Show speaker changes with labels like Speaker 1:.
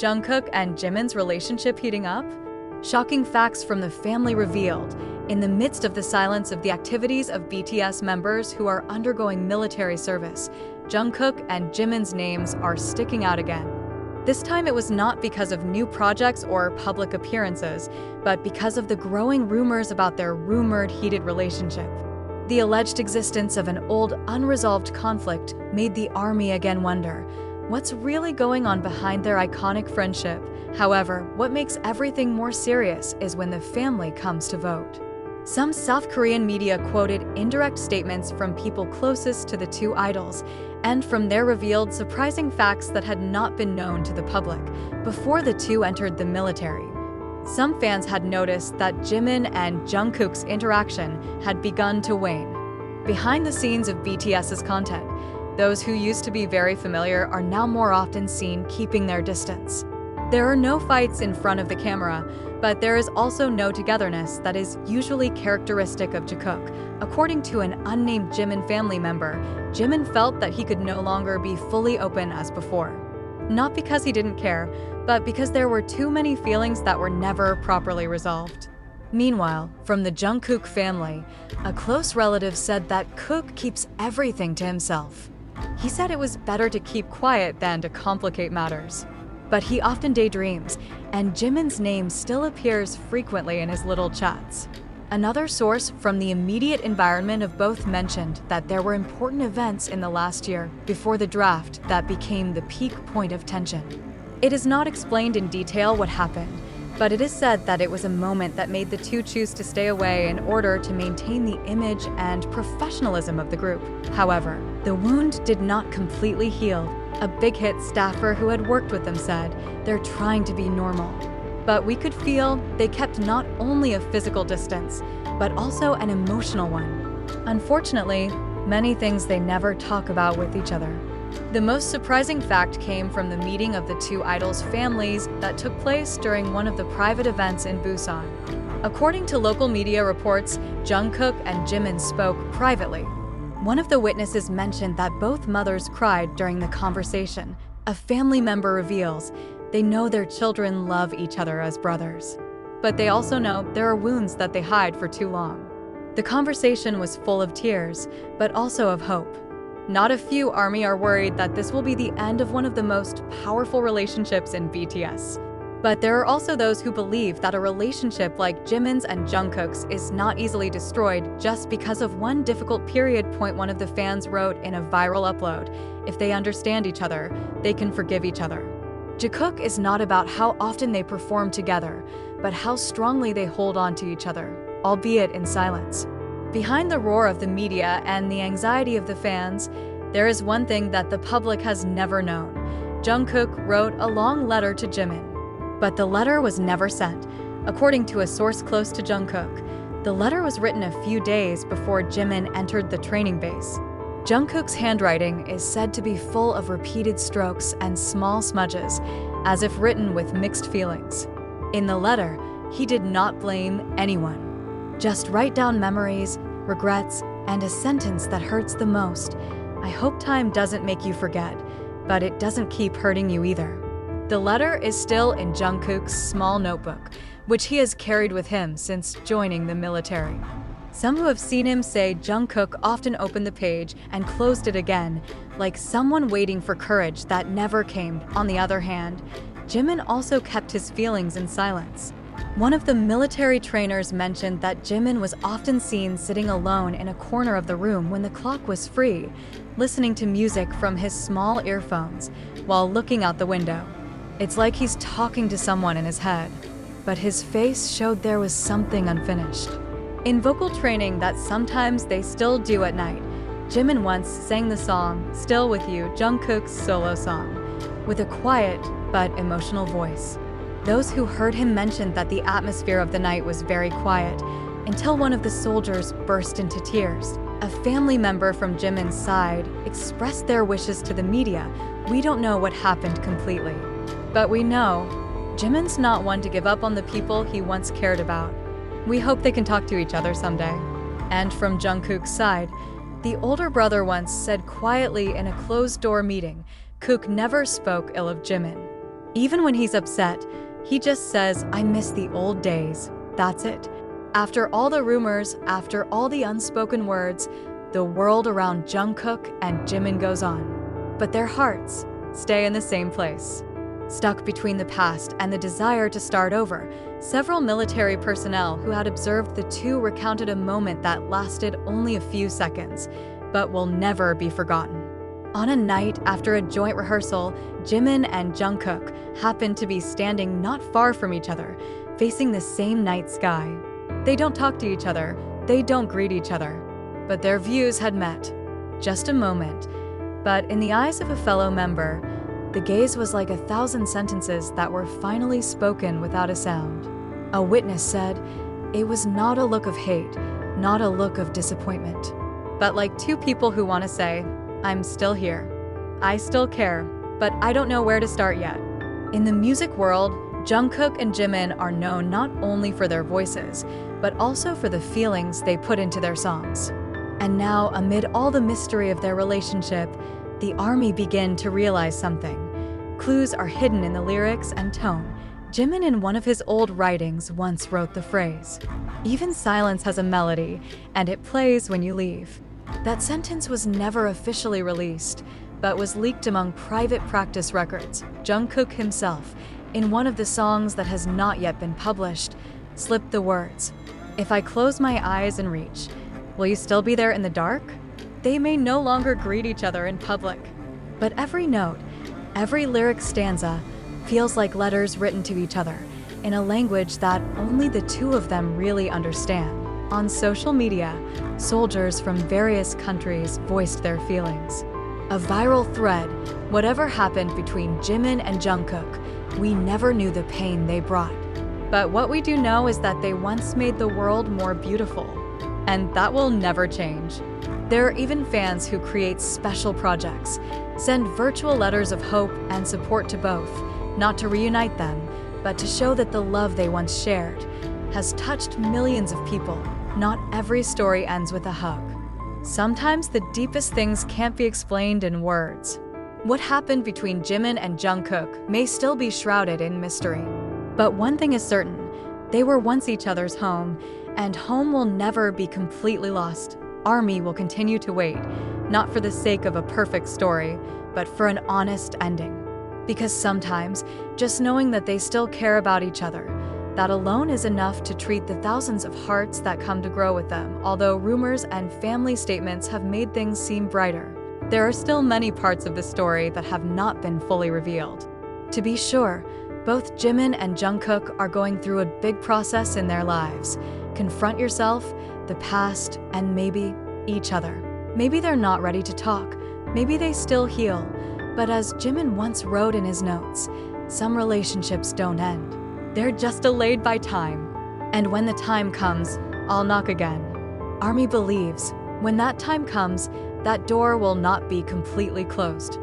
Speaker 1: Jungkook and Jimin's relationship heating up? Shocking facts from the family revealed in the midst of the silence of the activities of BTS members who are undergoing military service. Jungkook and Jimin's names are sticking out again. This time it was not because of new projects or public appearances, but because of the growing rumors about their rumored heated relationship. The alleged existence of an old, unresolved conflict made the ARMY again wonder, what's really going on behind their iconic friendship? However, what makes everything more serious is when the family comes to vote. Some South Korean media quoted indirect statements from people closest to the two idols, and from there revealed surprising facts that had not been known to the public before the two entered the military. Some fans had noticed that Jimin and Jungkook's interaction had begun to wane. Behind the scenes of BTS's content, those who used to be very familiar are now more often seen keeping their distance. There are no fights in front of the camera, but there is also no togetherness that is usually characteristic of Jikook. According to an unnamed Jimin family member, Jimin felt that he could no longer be fully open as before. Not because he didn't care, but because there were too many feelings that were never properly resolved. Meanwhile, from the Jungkook family, a close relative said that Kook keeps everything to himself. He said it was better to keep quiet than to complicate matters. But he often daydreams, and Jimin's name still appears frequently in his little chats. Another source from the immediate environment of both mentioned that there were important events in the last year before the draft that became the peak point of tension. It is not explained in detail what happened, but it is said that it was a moment that made the two choose to stay away in order to maintain the image and professionalism of the group. However, the wound did not completely heal. A Big Hit staffer who had worked with them said, "They're trying to be normal." But we could feel they kept not only a physical distance, but also an emotional one. Unfortunately, many things they never talk about with each other. The most surprising fact came from the meeting of the two idols' families that took place during one of the private events in Busan. According to local media reports, Jungkook and Jimin spoke privately. One of the witnesses mentioned that both mothers cried during the conversation. A family member reveals they know their children love each other as brothers, but they also know there are wounds that they hide for too long. The conversation was full of tears, but also of hope. Not a few ARMY are worried that this will be the end of one of the most powerful relationships in BTS. But there are also those who believe that a relationship like Jimin's and Jungkook's is not easily destroyed just because of one difficult period. One of the fans wrote in a viral upload, "If they understand each other, they can forgive each other." Jikook is not about how often they perform together, but how strongly they hold on to each other, albeit in silence. Behind the roar of the media and the anxiety of the fans, there is one thing that the public has never known. Jungkook wrote a long letter to Jimin, but the letter was never sent. According to a source close to Jungkook, the letter was written a few days before Jimin entered the training base. Jungkook's handwriting is said to be full of repeated strokes and small smudges, as if written with mixed feelings. In the letter, he did not blame anyone. Just write down memories, regrets, and a sentence that hurts the most. "I hope time doesn't make you forget, but it doesn't keep hurting you either." The letter is still in Jungkook's small notebook, which he has carried with him since joining the military. Some who have seen him say Jungkook often opened the page and closed it again, like someone waiting for courage that never came. On the other hand, Jimin also kept his feelings in silence. One of the military trainers mentioned that Jimin was often seen sitting alone in a corner of the room when the clock was free, listening to music from his small earphones while looking out the window. It's like he's talking to someone in his head, but his face showed there was something unfinished. In vocal training that sometimes they still do at night, Jimin once sang the song "Still With You," Jungkook's solo song, with a quiet but emotional voice. Those who heard him mentioned that the atmosphere of the night was very quiet, until one of the soldiers burst into tears. A family member from Jimin's side expressed their wishes to the media. "We don't know what happened completely, but we know Jimin's not one to give up on the people he once cared about. We hope they can talk to each other someday." And from Jungkook's side, the older brother once said quietly in a closed-door meeting, Kook never spoke ill of Jimin. Even when he's upset, he just says, "I miss the old days." That's it. After all the rumors, after all the unspoken words, the world around Jungkook and Jimin goes on. But their hearts stay in the same place. Stuck between the past and the desire to start over, several military personnel who had observed the two recounted a moment that lasted only a few seconds, but will never be forgotten. On a night after a joint rehearsal, Jimin and Jungkook happened to be standing not far from each other, facing the same night sky. They don't talk to each other, they don't greet each other, but their views had met. Just a moment, but in the eyes of a fellow member, the gaze was like 1,000 sentences that were finally spoken without a sound. A witness said, "It was not a look of hate, not a look of disappointment, but like two people who want to say, 'I'm still here. I still care, but I don't know where to start yet.'" In the music world, Jungkook and Jimin are known not only for their voices, but also for the feelings they put into their songs. And now, amid all the mystery of their relationship, the ARMY begin to realize something. Clues are hidden in the lyrics and tone. Jimin, in one of his old writings, once wrote the phrase, "Even silence has a melody, and it plays when you leave." That sentence was never officially released, but was leaked among private practice records. Jungkook himself, in one of the songs that has not yet been published, slipped the words, "If I close my eyes and reach, will you still be there in the dark?" They may no longer greet each other in public, but every note, every lyric stanza feels like letters written to each other in a language that only the two of them really understand. On social media, soldiers from various countries voiced their feelings. A viral thread, "Whatever happened between Jimin and Jungkook, we never knew the pain they brought. But what we do know is that they once made the world more beautiful, and that will never change." There are even fans who create special projects, send virtual letters of hope and support to both, not to reunite them, but to show that the love they once shared has touched millions of people. Not every story ends with a hug. Sometimes the deepest things can't be explained in words. What happened between Jimin and Jungkook may still be shrouded in mystery. But one thing is certain, they were once each other's home, and home will never be completely lost. ARMY will continue to wait, not for the sake of a perfect story, but for an honest ending. Because sometimes, just knowing that they still care about each other, that alone is enough to treat the thousands of hearts that come to grow with them. Although rumors and family statements have made things seem brighter, there are still many parts of the story that have not been fully revealed. To be sure, both Jimin and Jungkook are going through a big process in their lives. Confront yourself, the past, and maybe each other. Maybe they're not ready to talk, maybe they still heal, but as Jimin once wrote in his notes, some relationships don't end. They're just delayed by time. And when the time comes, I'll knock again. ARMY believes, when that time comes, that door will not be completely closed.